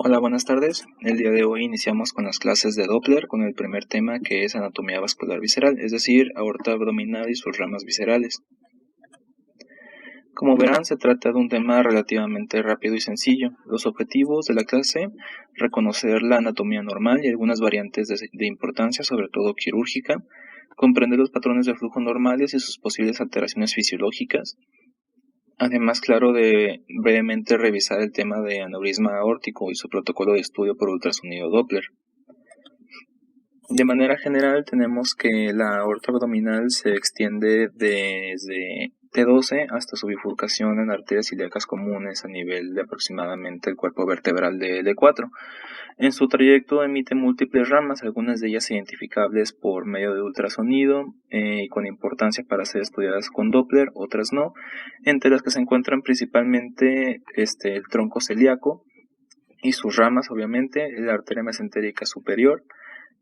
Hola, buenas tardes. El día de hoy iniciamos con las clases de Doppler con el primer tema, que es anatomía vascular visceral, es decir, aorta abdominal y sus ramas viscerales. Como verán, se trata de un tema relativamente rápido y sencillo. Los objetivos de la clase: reconocer la anatomía normal y algunas variantes de importancia, sobre todo quirúrgica, comprender los patrones de flujo normales y sus posibles alteraciones fisiológicas. Además, claro, de brevemente revisar el tema de aneurisma aórtico y su protocolo de estudio por ultrasonido Doppler. De manera general, tenemos que la aorta abdominal se extiende desde T12 hasta su bifurcación en arterias ilíacas comunes a nivel de aproximadamente el cuerpo vertebral de L4. En su trayecto emite múltiples ramas, algunas de ellas identificables por medio de ultrasonido y con importancia para ser estudiadas con Doppler, otras no, entre las que se encuentran principalmente el tronco celíaco y sus ramas, obviamente, la arteria mesentérica superior,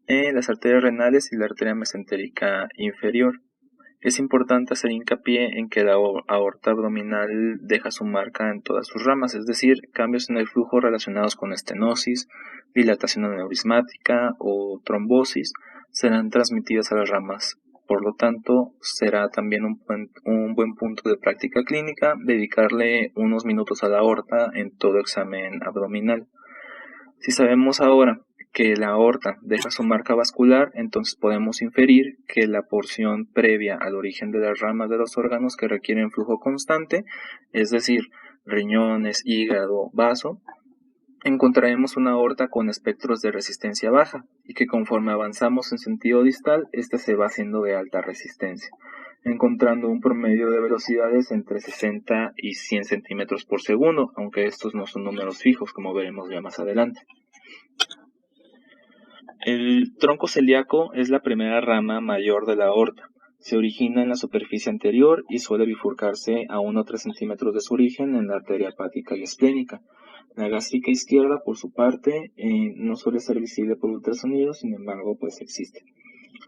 las arterias renales y la arteria mesentérica inferior. Es importante hacer hincapié en que la aorta abdominal deja su marca en todas sus ramas, es decir, cambios en el flujo relacionados con estenosis, dilatación aneurismática o trombosis serán transmitidas a las ramas. Por lo tanto, será también un buen punto de práctica clínica dedicarle unos minutos a la aorta en todo examen abdominal. Si sabemos ahora que la aorta deja su marca vascular, entonces podemos inferir que la porción previa al origen de las ramas de los órganos que requieren flujo constante, es decir, riñones, hígado, vaso, encontraremos una aorta con espectros de resistencia baja y que conforme avanzamos en sentido distal, este se va haciendo de alta resistencia, encontrando un promedio de velocidades entre 60 y 100 centímetros por segundo, aunque estos no son números fijos, como veremos ya más adelante. El tronco celíaco es la primera rama mayor de la aorta. Se origina en la superficie anterior y suele bifurcarse a 1 o 3 centímetros de su origen en la arteria hepática y esplénica. La gástrica izquierda, por su parte, no suele ser visible por ultrasonido, sin embargo, pues existe.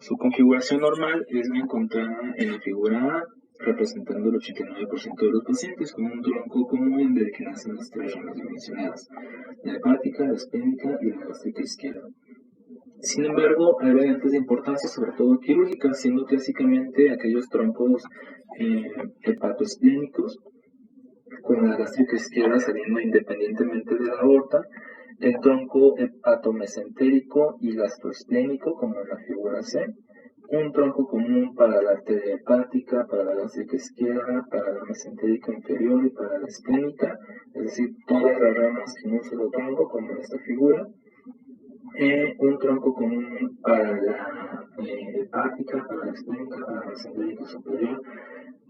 Su configuración normal es la encontrada en la figura A, representando el 89% de los pacientes con un tronco común del que nacen las tres ramas mencionadas: la hepática, la esplénica y la gástrica izquierda. Sin embargo, hay variantes de importancia, sobre todo quirúrgicas, siendo clásicamente aquellos troncos hepatoesplénicos, con la gástrica izquierda saliendo independientemente de la aorta, el tronco hepatomesentérico y gastroesplénico, como en la figura C, un tronco común para la arteria hepática, para la gástrica izquierda, para la mesentérica inferior y para la esplénica, es decir, todas las ramas en un solo tronco, como en esta figura. Un tronco común para la hepática, para la esplénica, para la mesentérica superior,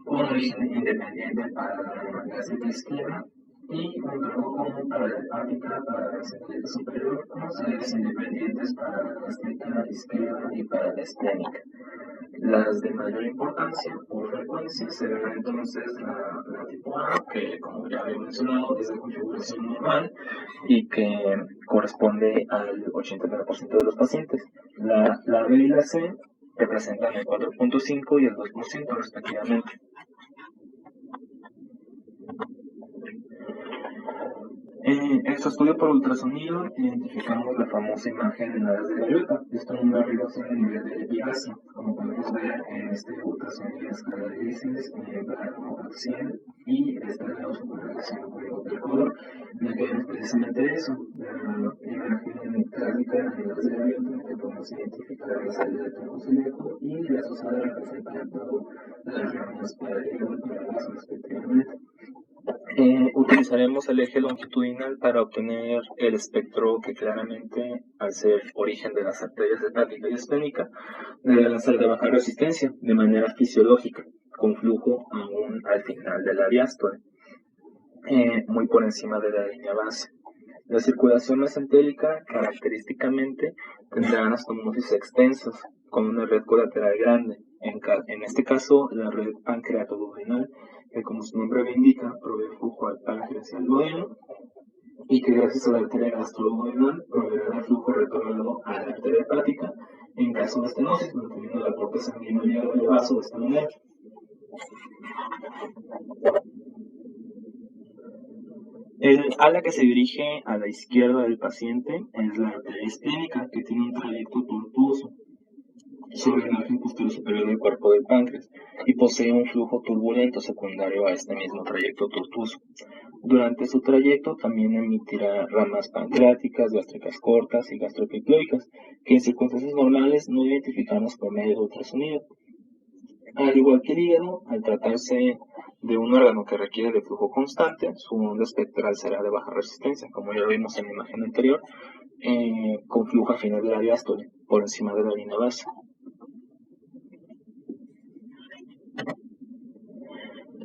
un origen independiente para la gástrica izquierda y un tronco común para la hepática, para la mesentérica superior, con salidas independientes para la gástrica izquierda y para la esplénica. Las de mayor importancia por frecuencia serán entonces la tipo A, que como ya había mencionado es de configuración normal y que corresponde al 89% de los pacientes. La B y la C representan el 4.5 y el 2% respectivamente. En nuestro estudio por ultrasonido identificamos la famosa imagen en alas de gaviota. Esto en una reducción a nivel de epigastro, como podemos ver en este ultrasonido de escala de grises, en plano axial, y esta vemos con relación con el color, en la que vemos precisamente eso, la imagen clásica en alas de gaviota, en la que podemos identificar la salida del tronco celíaco y la asociada representando las ramas para el hígado y para el vaso respectivamente. Utilizaremos el eje longitudinal para obtener el espectro que claramente, al ser origen de las arterias hepática y esplénica, deben ser de baja resistencia, de manera fisiológica, con flujo aún al final de la diástole, muy por encima de la línea base. La circulación mesentérica característicamente tendrá anastomosis extensas, con una red colateral grande, en este caso la red pancreatoduodenal, que como su nombre lo indica, provee flujo al páncreas y al duodeno, y que gracias a la arteria gastroduodenal proveerá de flujo retornado a la arteria hepática en caso de estenosis, manteniendo el aporte sanguíneo del vaso de esta manera. El ala que se dirige a la izquierda del paciente es la arteria esplénica, que tiene un trayecto tortuoso sobre el margen posterior superior del cuerpo del páncreas y posee un flujo turbulento secundario a este mismo trayecto tortuoso. Durante su trayecto también emitirá ramas pancreáticas, gástricas cortas y gastroepicloicas, que en circunstancias normales no identificamos por medio de ultrasonido. Al igual que el hígado, al tratarse de un órgano que requiere de flujo constante, su onda espectral será de baja resistencia, como ya lo vimos en la imagen anterior, con flujo al final de la diástole, por encima de la línea base.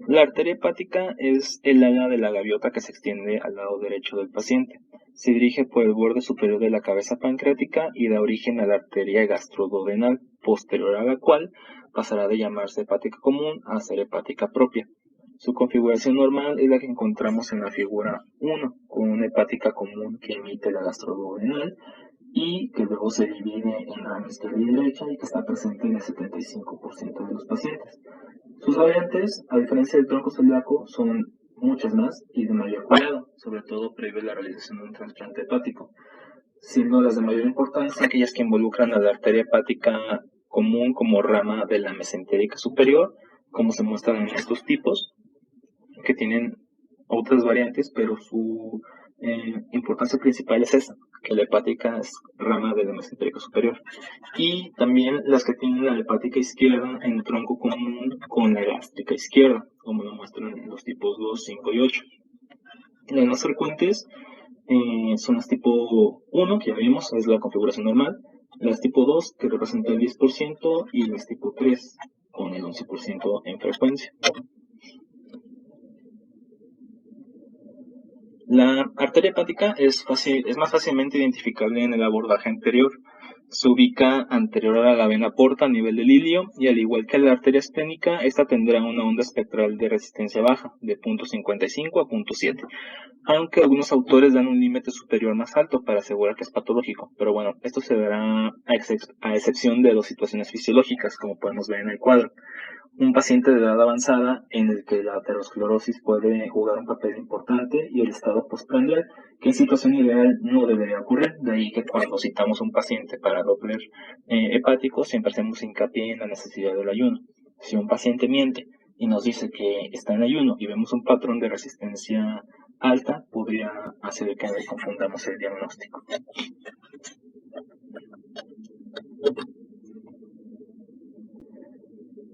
La arteria hepática es el ala de la gaviota que se extiende al lado derecho del paciente. Se dirige por el borde superior de la cabeza pancreática y da origen a la arteria gastroduodenal, posterior a la cual pasará de llamarse hepática común a ser hepática propia. Su configuración normal es la que encontramos en la figura 1, con una hepática común que emite la gastroduodenal y que luego se divide en rama izquierda y derecha y que está presente en el 75% de los pacientes. Sus variantes, a diferencia del tronco celíaco, son muchas más y de mayor cuidado, sobre todo previo a la realización de un trasplante hepático, siendo las de mayor importancia aquellas que involucran a la arteria hepática común como rama de la mesentérica superior, como se muestran en estos tipos, que tienen otras variantes, pero su importancia principal es esa, que la hepática es rama de la mesentérica superior. Y también las que tienen la hepática izquierda en tronco común con la gástrica izquierda, como lo muestran en los tipos 2, 5 y 8. Las más frecuentes son las tipo 1, que ya vimos, es la configuración normal, las tipo 2, que representa el 10%, y las tipo 3, con el 11% en frecuencia. La arteria hepática es más fácilmente identificable en el abordaje anterior. Se ubica anterior a la vena porta a nivel del ilio y al igual que la arteria esplénica, esta tendrá una onda espectral de resistencia baja, de 0.55 a 0.7, aunque algunos autores dan un límite superior más alto para asegurar que es patológico, pero bueno, esto se dará a excepción de dos situaciones fisiológicas, como podemos ver en el cuadro. Un paciente de edad avanzada en el que la aterosclerosis puede jugar un papel importante y el estado postprandial, que en situación ideal no debería ocurrir. De ahí que cuando citamos a un paciente para Doppler hepático siempre hacemos hincapié en la necesidad del ayuno. Si un paciente miente y nos dice que está en ayuno y vemos un patrón de resistencia alta, podría hacer que confundamos el diagnóstico.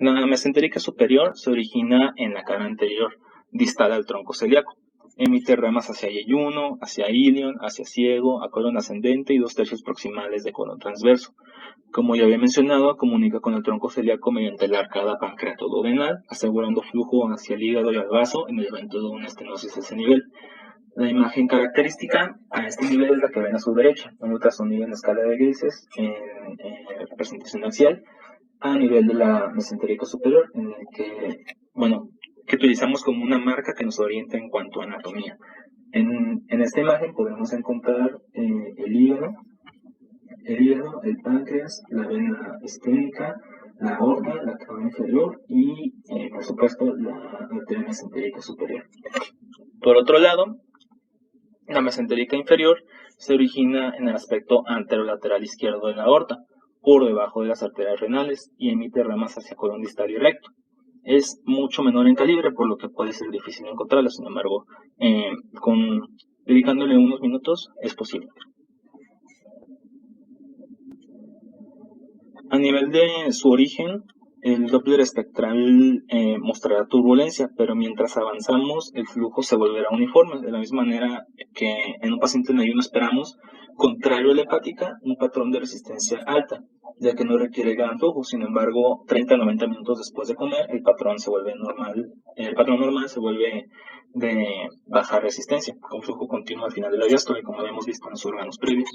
La mesentérica superior se origina en la cara anterior, distal al tronco celíaco. Emite ramas hacia yeyuno, hacia ilion, hacia ciego, a colon ascendente y 2/3 proximales de colon transverso. Como ya había mencionado, comunica con el tronco celíaco mediante la arcada pancreatoduodenal, asegurando flujo hacia el hígado y al vaso en el evento de una estenosis a ese nivel. La imagen característica a este nivel es la que ven a su derecha, un ultrasonido en escala de grises en representación axial, a nivel de la mesentérica superior, en el que utilizamos como una marca que nos orienta en cuanto a anatomía. En esta imagen podemos encontrar el hígado, el páncreas, la vena esplénica, la aorta, la cava inferior y, por supuesto, la arteria mesentérica superior. Por otro lado, la mesentérica inferior se origina en el aspecto anterolateral izquierdo de la aorta, por debajo de las arterias renales y emite ramas hacia colon distal y recto. Es mucho menor en calibre, por lo que puede ser difícil encontrarla, sin embargo, dedicándole unos minutos es posible. A nivel de su origen, el Doppler espectral mostrará turbulencia, pero mientras avanzamos el flujo se volverá uniforme, de la misma manera que en un paciente en ayuno esperamos, contrario a la hepática, un patrón de resistencia alta, ya que no requiere gran flujo. Sin embargo, 30 a 90 minutos después de comer, el patrón normal se vuelve de baja resistencia, con flujo continuo al final de la diástole, como lo hemos visto en los órganos previos.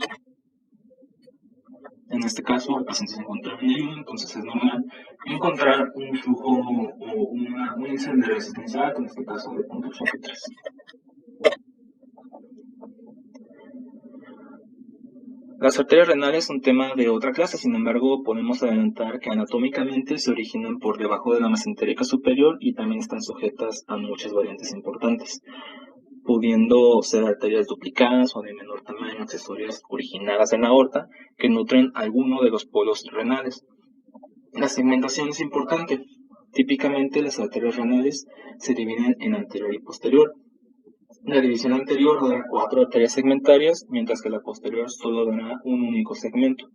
En este caso, el paciente se encuentra en ayuno, entonces es normal encontrar un flujo o un índice de resistencia alto, en este caso de 0.83. Las arterias renales son un tema de otra clase, sin embargo, podemos adelantar que anatómicamente se originan por debajo de la mesentérica superior y también están sujetas a muchas variantes importantes. pudiendo ser arterias duplicadas o de menor tamaño, accesorias originadas en la aorta, que nutren alguno de los polos renales. La segmentación es importante. Típicamente las arterias renales se dividen en anterior y posterior. La división anterior dará 4 arterias segmentarias, mientras que la posterior solo dará un único segmento.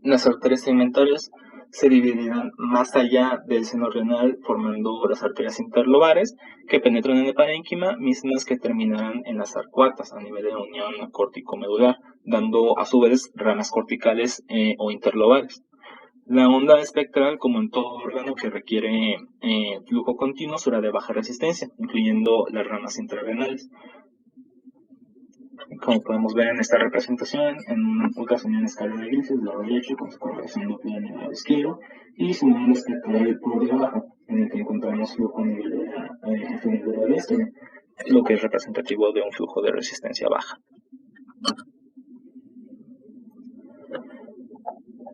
Las arterias segmentarias se dividirán más allá del seno renal, formando las arterias interlobares que penetran en el parénquima, mismas que terminarán en las arcuatas a nivel de la unión córtico-medular, dando a su vez ramas corticales o interlobares. La onda espectral, como en todo órgano que requiere flujo continuo, será de baja resistencia, incluyendo las ramas intrarrenales. Como podemos ver en esta representación, en un ultrasonido en escala de grises, del lado derecho, con su correlación doppler en el lado izquierdo, y su onda espectral por debajo, en el que encontramos flujo a nivel de la derecha, lo que es representativo de un flujo de resistencia baja.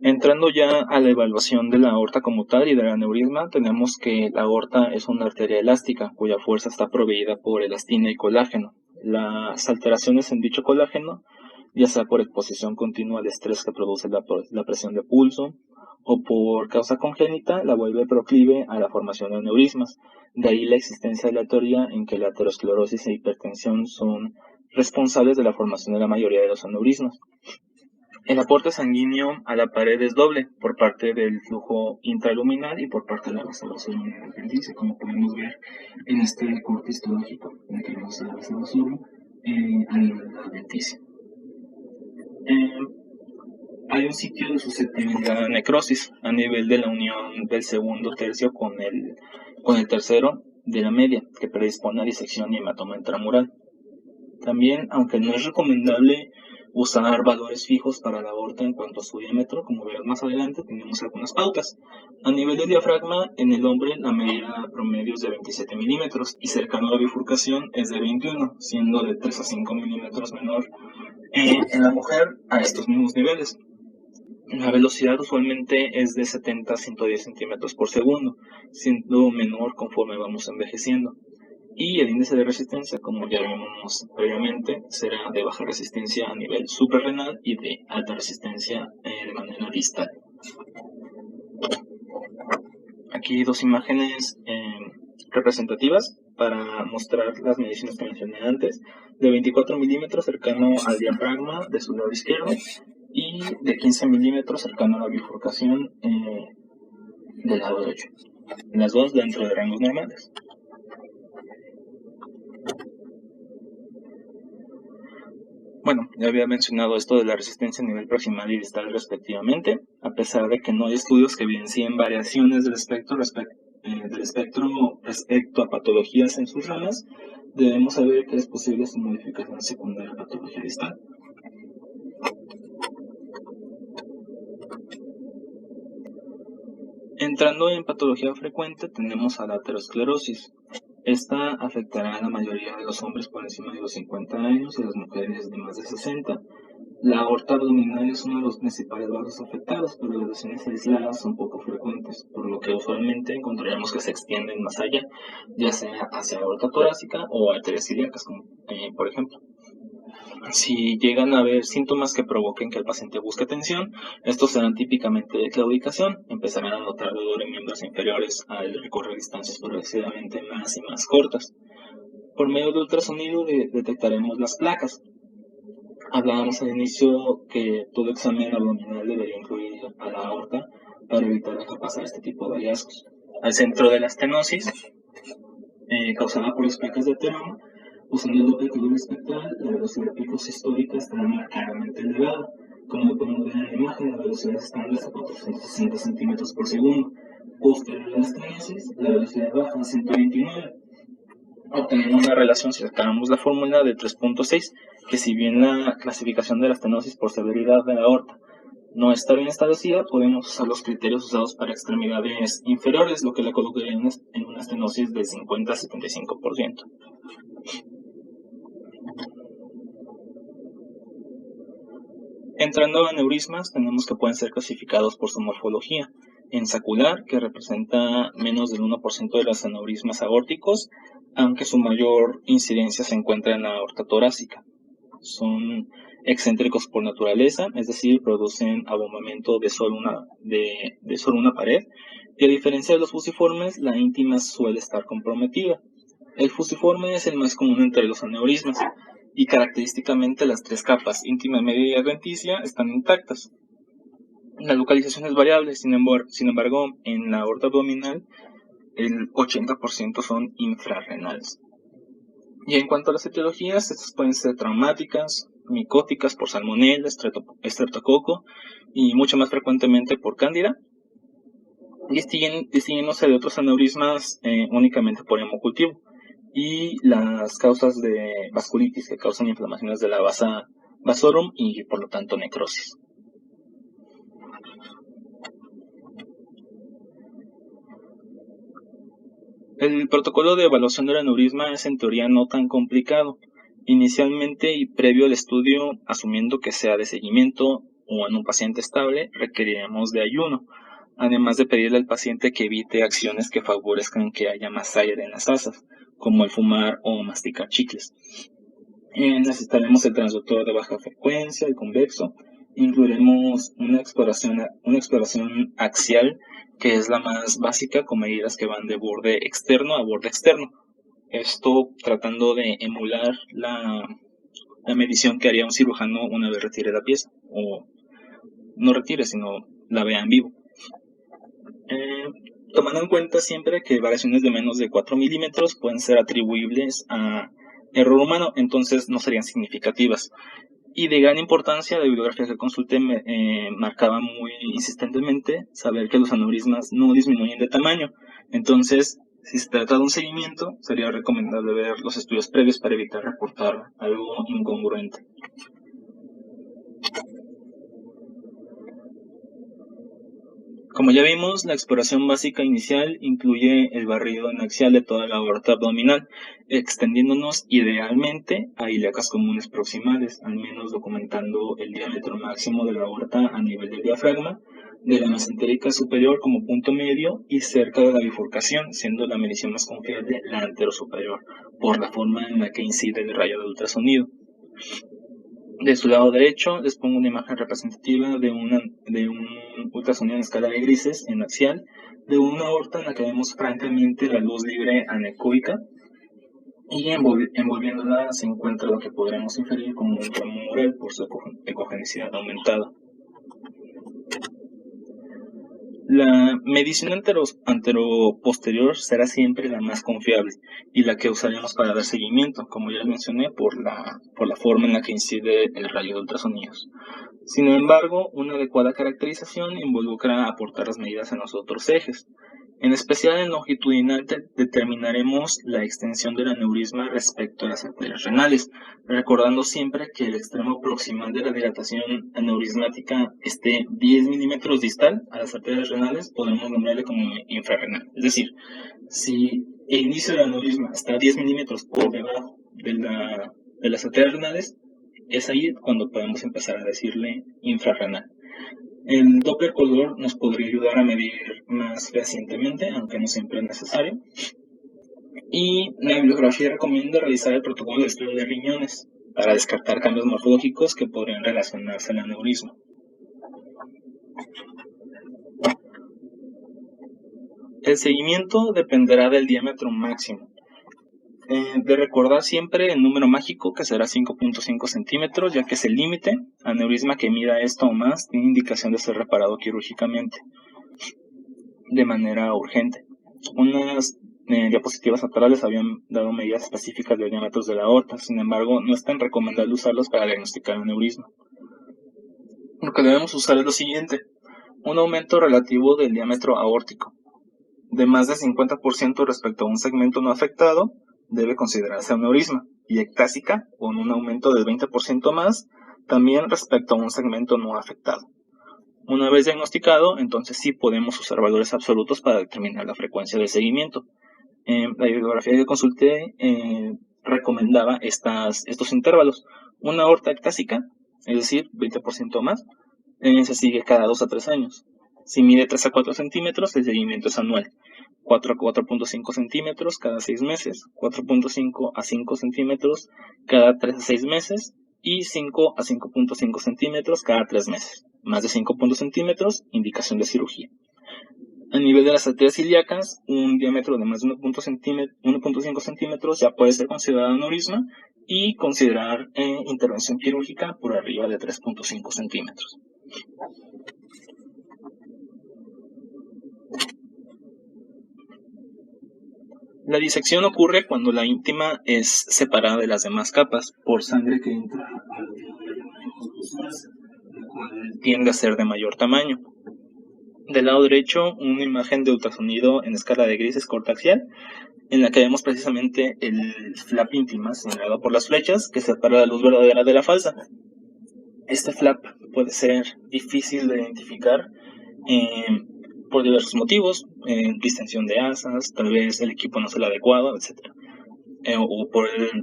Entrando ya a la evaluación de la aorta como tal y del aneurisma, tenemos que la aorta es una arteria elástica cuya fuerza está proveída por elastina y colágeno. Las alteraciones en dicho colágeno, ya sea por exposición continua al estrés que produce la presión de pulso o por causa congénita, la vuelve proclive a la formación de aneurismas. De ahí la existencia de la teoría en que la aterosclerosis e hipertensión son responsables de la formación de la mayoría de los aneurismas. El aporte sanguíneo a la pared es doble, por parte del flujo intraluminal y por parte de la vasovación adventicia, como podemos ver en este corte histológico, en el que vemos la vasovación a nivel adventicio. Hay un sitio de susceptibilidad a necrosis a nivel de la unión del segundo tercio con el tercero de la media, que predispone a disección y hematoma intramural. También, aunque no es recomendable usar valores fijos para la aorta en cuanto a su diámetro, como veremos más adelante, tenemos algunas pautas. A nivel del diafragma, en el hombre la medida promedio es de 27 milímetros y cercano a la bifurcación es de 21, siendo de 3 a 5 milímetros menor en la mujer a estos mismos niveles. La velocidad usualmente es de 70 a 110 centímetros por segundo, siendo menor conforme vamos envejeciendo. Y el índice de resistencia, como ya vimos previamente, será de baja resistencia a nivel suprarrenal y de alta resistencia de manera distal. Aquí dos imágenes representativas para mostrar las mediciones que mencioné antes, de 24 milímetros cercano al diafragma de su lado izquierdo y de 15 milímetros cercano a la bifurcación del lado derecho, las dos dentro de rangos normales. Bueno, ya había mencionado esto de la resistencia a nivel proximal y distal respectivamente, a pesar de que no hay estudios que evidencien variaciones del espectro respecto a patologías en sus ramas, debemos saber que es posible su modificación secundaria a patología distal. Entrando en patología frecuente, tenemos a la aterosclerosis. Esta afectará a la mayoría de los hombres por encima de los 50 años y a las mujeres de más de 60. La aorta abdominal es uno de los principales vasos afectados, pero las lesiones aisladas son poco frecuentes, por lo que usualmente encontraremos que se extienden más allá, ya sea hacia aorta torácica o arterias ilíacas, como por ejemplo. Si llegan a haber síntomas que provoquen que el paciente busque atención, estos serán típicamente de claudicación, empezarán a notar dolor en miembros inferiores al recorrer distancias progresivamente más y más cortas. Por medio de ultrasonido detectaremos las placas. Hablábamos al inicio que todo examen abdominal debería incluir a la aorta para evitar dejar pasar este tipo de hallazgos. Al centro de la estenosis, causada por las placas de ateroma, usando el doble color espectral, la velocidad pico histórica está marcadamente elevada. Como podemos ver en la imagen, la velocidad estándar es de 460 centímetros por segundo. Posterior a la estenosis, la velocidad baja a 129. Obtenemos una relación, si sacamos la fórmula, de 3.6, que si bien la clasificación de la estenosis por severidad de la aorta no está bien establecida, podemos usar los criterios usados para extremidades inferiores, lo que la colocaría en una estenosis de 50 a 75%. Entrando a aneurismas, tenemos que pueden ser clasificados por su morfología. En sacular, que representa menos del 1% de los aneurismas aórticos, aunque su mayor incidencia se encuentra en la aorta torácica. Son excéntricos por naturaleza, es decir, producen abombamiento de solo una pared, y a diferencia de los fusiformes, la íntima suele estar comprometida. El fusiforme es el más común entre los aneurismas, y característicamente las tres capas, íntima, media y adventicia, están intactas. La localización es variable, sin embargo, en la aorta abdominal, el 80% son infrarrenales. Y en cuanto a las etiologías, estas pueden ser traumáticas, micóticas por salmonella, estreptococo y mucho más frecuentemente por cándida, distinguiéndose de otros aneurismas únicamente por hemocultivo, y las causas de vasculitis que causan inflamaciones de la vasa vasorum y por lo tanto necrosis. El protocolo de evaluación del aneurisma es en teoría no tan complicado. Inicialmente y previo al estudio, asumiendo que sea de seguimiento o en un paciente estable, requeriremos de ayuno, además de pedirle al paciente que evite acciones que favorezcan que haya más aire en las asas, como el fumar o masticar chicles. Necesitaremos el transductor de baja frecuencia, el convexo. Incluiremos una exploración axial, que es la más básica, con medidas que van de borde externo a borde externo. Esto tratando de emular la medición que haría un cirujano una vez retire la pieza, o no retire, sino la vea en vivo. Tomando en cuenta siempre que variaciones de menos de 4 milímetros pueden ser atribuibles a error humano, entonces no serían significativas. Y de gran importancia, la bibliografía que consulté marcaba muy insistentemente saber que los aneurismas no disminuyen de tamaño. Entonces, si se trata de un seguimiento, sería recomendable ver los estudios previos para evitar reportar algo incongruente. Como ya vimos, la exploración básica inicial incluye el barrido anaxial de toda la aorta abdominal, extendiéndonos idealmente a ilíacas comunes proximales, al menos documentando el diámetro máximo de la aorta a nivel del diafragma, de la mesentérica superior como punto medio y cerca de la bifurcación, siendo la medición más confiable la anterosuperior, por la forma en la que incide el rayo de ultrasonido. De su lado derecho les pongo una imagen representativa de un ultrasonido en escala de grises en axial, de una aorta en la que vemos francamente la luz libre anecoica, y envolviéndola se encuentra lo que podremos inferir como un tramo mural por su ecogenicidad aumentada. La medición anteroposterior será siempre la más confiable y la que usaremos para dar seguimiento, como ya les mencioné, por la forma en la que incide el rayo de ultrasonidos. Sin embargo, una adecuada caracterización involucra aportar las medidas en los otros ejes. En especial en longitudinal determinaremos la extensión del aneurisma respecto a las arterias renales, recordando siempre que el extremo proximal de la dilatación aneurismática esté 10 milímetros distal a las arterias renales, podemos nombrarle como infrarrenal. Es decir, si el inicio del aneurisma está 10 milímetros por debajo de las arterias renales, es ahí cuando podemos empezar a decirle infrarrenal. El Doppler color nos podría ayudar a medir más fehacientemente, aunque no siempre es necesario. Y la bibliografía recomienda realizar el protocolo de estudio de riñones para descartar cambios morfológicos que podrían relacionarse al aneurisma. El seguimiento dependerá del diámetro máximo. De recordar siempre el número mágico, que será 5.5 centímetros, ya que es el límite. Aneurisma que mida esto o más tiene indicación de ser reparado quirúrgicamente de manera urgente. Unas diapositivas laterales habían dado medidas específicas de diámetros de la aorta, sin embargo, no es tan recomendable usarlos para diagnosticar aneurisma. Lo que debemos usar es lo siguiente: un aumento relativo del diámetro aórtico de más del 50% respecto a un segmento no afectado debe considerarse aneurisma, y ectásica con un aumento del 20% más también respecto a un segmento no afectado. Una vez diagnosticado, entonces sí podemos usar valores absolutos para determinar la frecuencia del seguimiento. La bibliografía que consulté recomendaba estos intervalos. Una aorta ectásica, es decir, 20% más, se sigue cada 2 a 3 años. Si mide 3 a 4 centímetros, el seguimiento es anual. 4 a 4.5 centímetros cada 6 meses, 4.5 a 5 centímetros cada 3 a 6 meses y 5 a 5.5 centímetros cada 3 meses. Más de 5 centímetros, indicación de cirugía. A nivel de las arterias ilíacas, un diámetro de más de 1.5 centímetros ya puede ser considerado aneurisma y considerar intervención quirúrgica por arriba de 3.5 centímetros. La disección ocurre cuando la íntima es separada de las demás capas por sangre que entra al la cual tiende a ser de mayor tamaño. Del lado derecho, una imagen de ultrasonido en escala de grises cortaxial, en la que vemos precisamente el flap íntima señalado por las flechas que separa la luz verdadera de la falsa. Este flap puede ser difícil de identificar por diversos motivos, distensión de asas, tal vez el equipo no es el adecuado, etc. O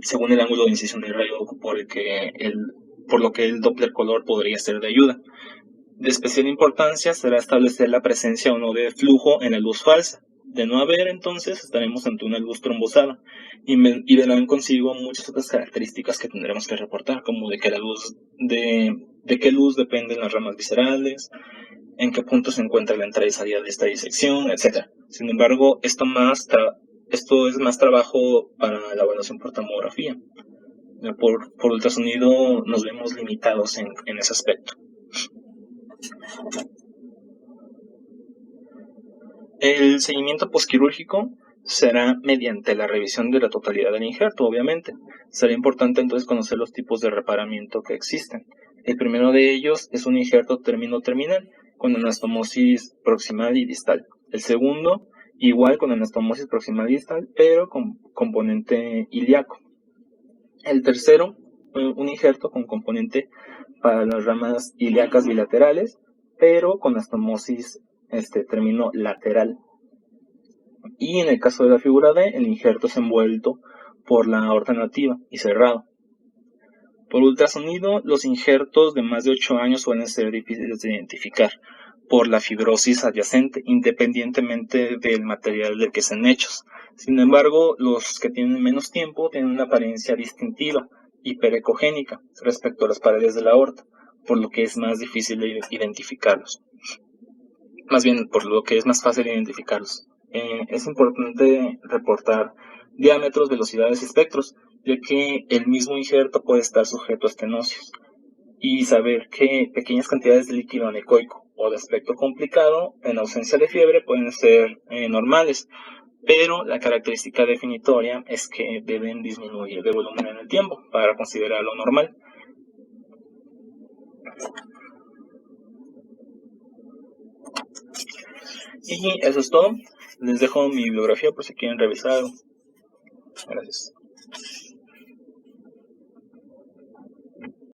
según el ángulo de incisión del rayo por lo que el Doppler color podría ser de ayuda. De especial importancia será establecer la presencia o no de flujo en la luz falsa. De no haber, entonces, estaremos ante una luz trombosada y verán consigo muchas otras características que tendremos que reportar, como de qué luz dependen las ramas viscerales, en qué punto se encuentra la entrada y salida de esta disección, etc. Sin embargo, esto es más trabajo para la evaluación por tomografía. Por ultrasonido nos vemos limitados en ese aspecto. El seguimiento posquirúrgico será mediante la revisión de la totalidad del injerto, obviamente. Será importante entonces conocer los tipos de reparamiento que existen. El primero de ellos es un injerto término-terminal, con anastomosis proximal y distal. El segundo, igual con anastomosis proximal y distal, pero con componente ilíaco. El tercero, un injerto con componente para las ramas ilíacas bilaterales, pero con anastomosis término lateral. Y en el caso de la figura D, el injerto es envuelto por la aorta nativa y cerrado. Por ultrasonido, los injertos de más de 8 años suelen ser difíciles de identificar por la fibrosis adyacente, independientemente del material del que sean hechos. Sin embargo, los que tienen menos tiempo tienen una apariencia distintiva, hiperecogénica, respecto a las paredes de la aorta, por lo que es más difícil de identificarlos. Más bien, por lo que es más fácil identificarlos. Es importante reportar diámetros, velocidades y espectros, ya que el mismo injerto puede estar sujeto a estenosios, y saber que pequeñas cantidades de líquido anecoico o de aspecto complicado en ausencia de fiebre pueden ser normales, pero la característica definitoria es que deben disminuir de volumen en el tiempo para considerarlo normal. Y eso es todo. Les dejo mi bibliografía por si quieren revisar algo. Gracias.